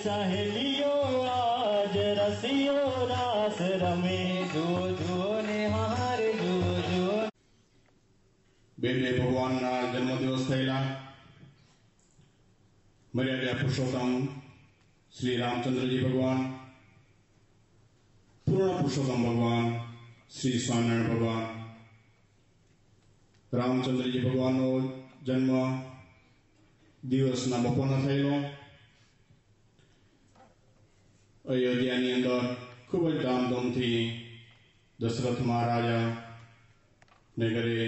सहेलियो आज रसियो रास रमे जो जो ने हार जो जो। बेने भगवान जन्म दिवस थयेला मर्यादा पुरुषोत्तम श्री रामचंद्रजी भगवान, पूर्ण पुरुषोत्तम भगवान श्री स्वामिनारायण भगवान। रामचंद्रजी भगवान नो जन्म दिवस बपोरना थयेलो। अयोध्या नी अंदर खूब ज धामधूम थी दशरथ महाराजा ने घरे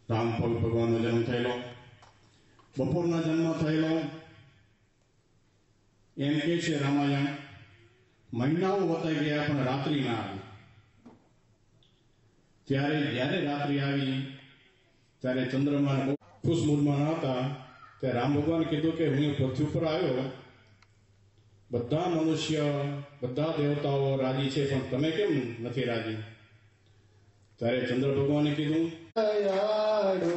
राम भगवान नो जन्म थयेलो। बपोरना जन्म थयेलो एम के छे रामायण महीनाओ वताई गया पण रात्रि ना आई। त्यारे ज्यारे रात्रि आई त्यारे चंद्रमा खुश मूडमां हता त्यारे राम भगवान कीधुं के हूँ पृथ्वी पर आव्यो, बधा मनुष्य बधा देवताओ राजी छे पण तमे केम नथी राजी। त्यारे चंद्र भगवाने कीधुं दयाळु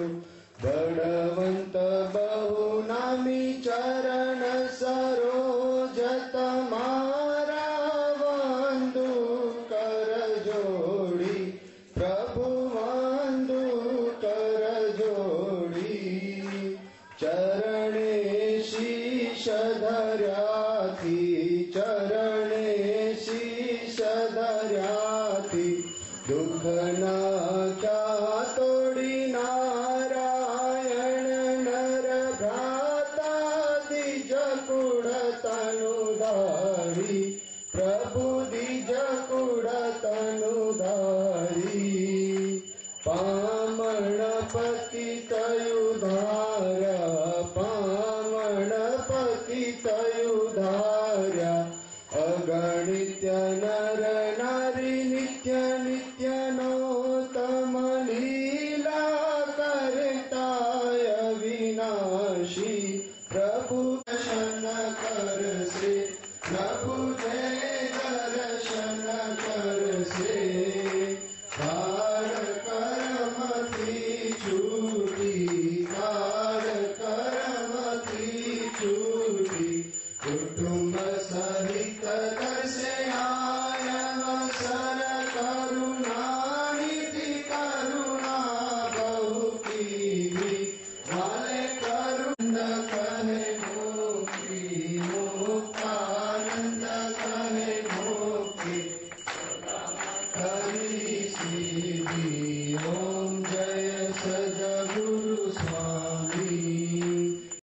बळवंत बहु नामी चरण सरोज तमारा वंदु कर जोड़ी प्रभु वंदु कर जोड़ी। चरणे शीश धर्याथी चरणे शीश धर्याथी दुख ना क्या तोड़ी नारायण नर भ्राता दिज कुड़ तनुधारी प्रभु दिज कुड़ तनुधारी। पामण पतित उधारा पामण पतित उधारा अगणित्य नर नारी नित्य नित्य नोतम लीला करताय विनाशी प्रभु।